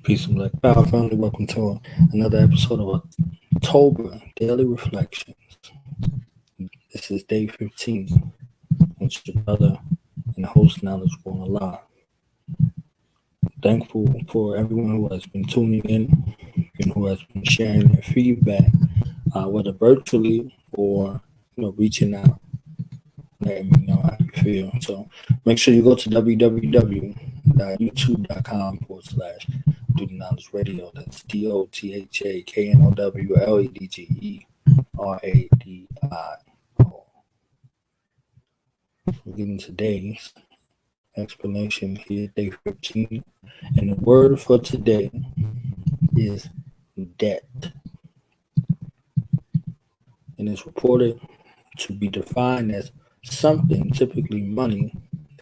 Peace and black power family. Welcome to another episode of October Daily Reflections. This is day 15. It's your brother and host Knowledgeable Allah. Thankful for everyone who has been tuning in and who has been sharing their feedback, whether virtually or reaching out, letting me know how you feel. So make sure you go to www.youtube.com/Do the Knowledge Radio. That's DOTHAKNOWLEDGERADIO. We're getting today's explanation here, day 15. And the word for today is debt. And it's reported to be defined as something, typically money,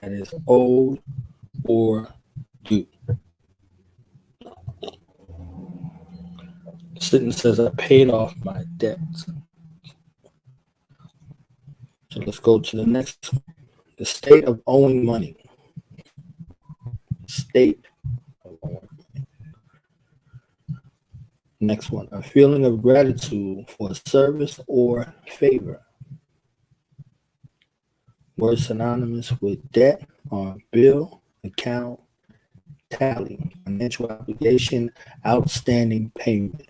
that is owed or due. The sentence says, I paid off my debts. So let's go to the next one. The state of owing money. State of owing money. Next one, a feeling of gratitude for a service or favor. Words synonymous with debt are bill, account, tally, financial obligation, outstanding payment.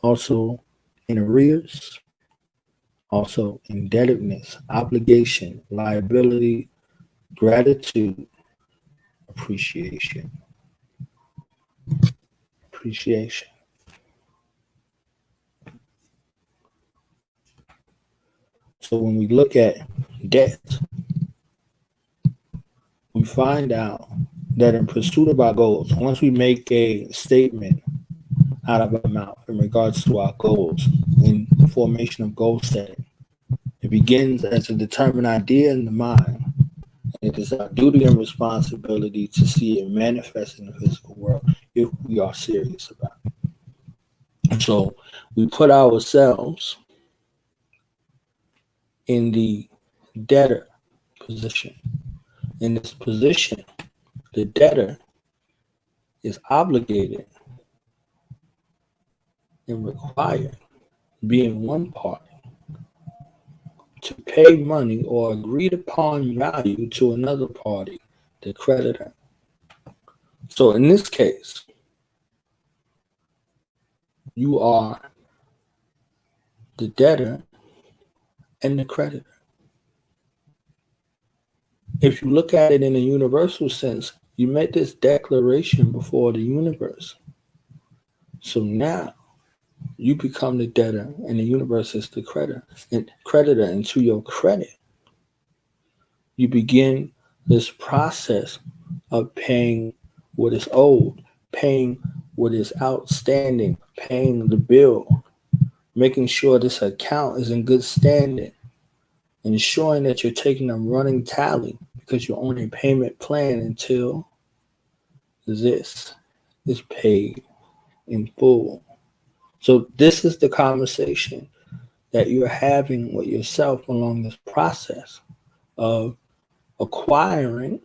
Also in arrears, also indebtedness, obligation, liability, gratitude, appreciation. Appreciation. So when we look at debt, we find out that in pursuit of our goals, once we make a statement out of our mouth in regards to our goals, in the formation of goal setting, it begins as a determined idea in the mind. And it is our duty and responsibility to see it manifest in the physical world if we are serious about it. And so we put ourselves in the debtor position. In this position, the debtor is obligated and required, being one party, to pay money or agreed upon value to another party, the creditor. So in this case, you are the debtor and the creditor. If you look at it in a universal sense, you made this declaration before the universe. So now you become the debtor and the universe is the creditor. And to your credit, you begin this process of paying what is owed, paying what is outstanding, paying the bill, making sure this account is in good standing, ensuring that you're taking a running tally because you're on a payment plan until this is paid in full. So this is the conversation that you're having with yourself along this process of acquiring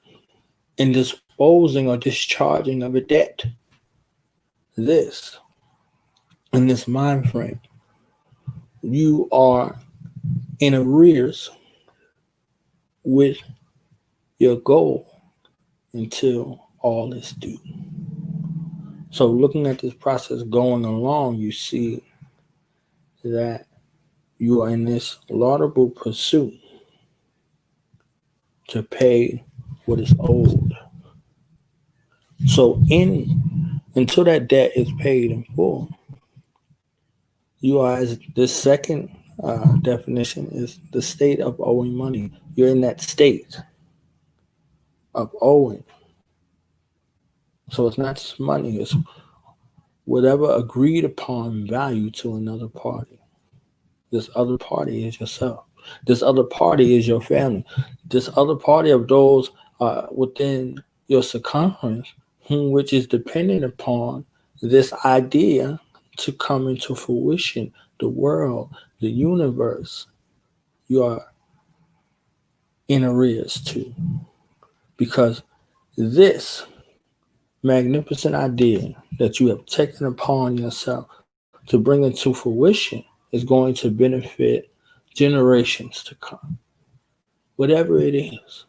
and disposing or discharging of a debt. This, in this mind frame, you are in arrears with your goal until all is due. So looking at this process going along, you see that you are in this laudable pursuit to pay what is owed. So until that debt is paid in full, you are, as the second definition is the state of owing money. You're in that state of owing. So it's not just money, it's whatever agreed upon value to another party. This other party is yourself. This other party is your family. This other party of those within your circumference, which is dependent upon this idea to come into fruition, the world, the universe, you are in arrears too. Because this magnificent idea that you have taken upon yourself to bring into fruition is going to benefit generations to come. Whatever it is,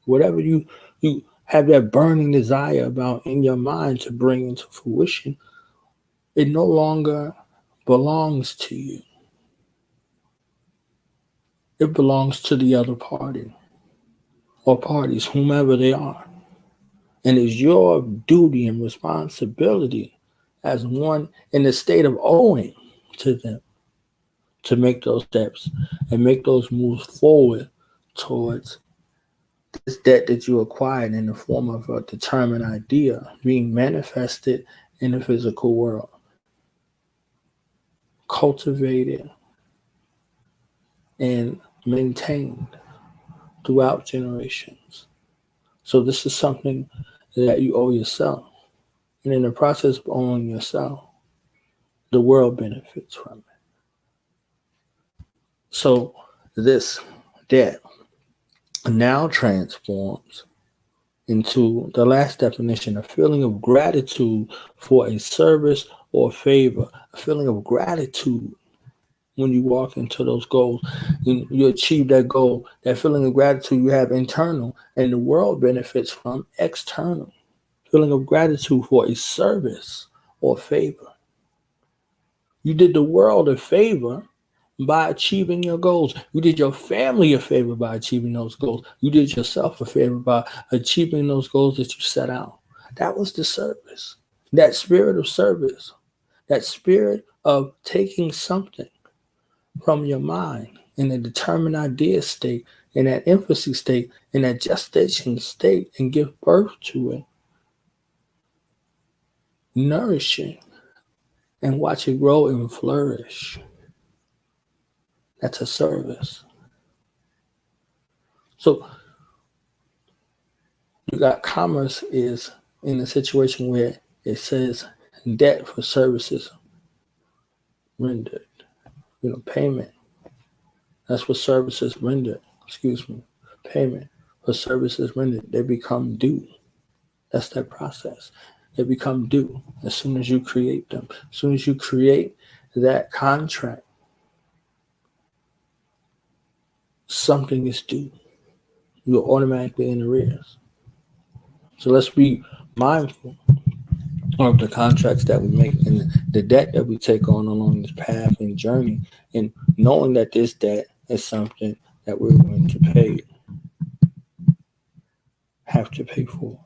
whatever you have that burning desire about in your mind to bring into fruition, it no longer belongs to you. It belongs to the other party or parties, whomever they are. And it's your duty and responsibility as one in the state of owing to them to make those steps and make those moves forward towards this debt that you acquired in the form of a determined idea being manifested in the physical world, cultivated and maintained throughout generations. So this is something that you owe yourself. And in the process of owing yourself, the world benefits from it. So this debt now transforms into the last definition, a feeling of gratitude for a service or favor, a feeling of gratitude when you walk into those goals. You achieve that goal, that feeling of gratitude you have internal, and the world benefits from external. Feeling of gratitude for a service or favor. You did the world a favor by achieving your goals. You did your family a favor by achieving those goals. You did yourself a favor by achieving those goals that you set out. That was the service. That spirit of service, that spirit of taking something from your mind in a determined idea state, in that infancy state, in that gestation state, and give birth to it, nourishing, and watch it grow and flourish. That's a service. So you got commerce is in a situation where it says debt for services rendered, payment. That's what services rendered, payment for services rendered. They become due. That's that process. They become due as soon as you create them. As soon as you create that contract, something is due. You're automatically in arrears. So let's be mindful of the contracts that we make and the debt that we take on along this path and journey, and knowing that this debt is something that we're going to have to pay for.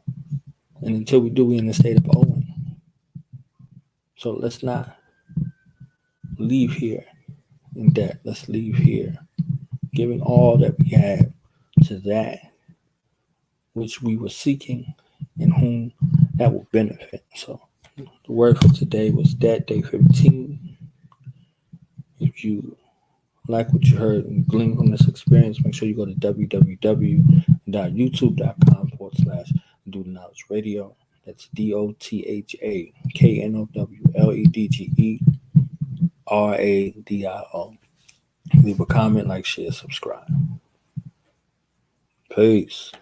And until we do, we're in a state of owing. So let's not leave here in debt. Let's leave here giving all that we have to that which we were seeking and whom that will benefit. So the word for today was debt, day 15. If you like what you heard and glean from this experience, make sure you go to www.youtube.com/Do the Knowledge Radio. That's DOTHAKNOWLEDGERADIO. Leave a comment, like, share, subscribe. Peace.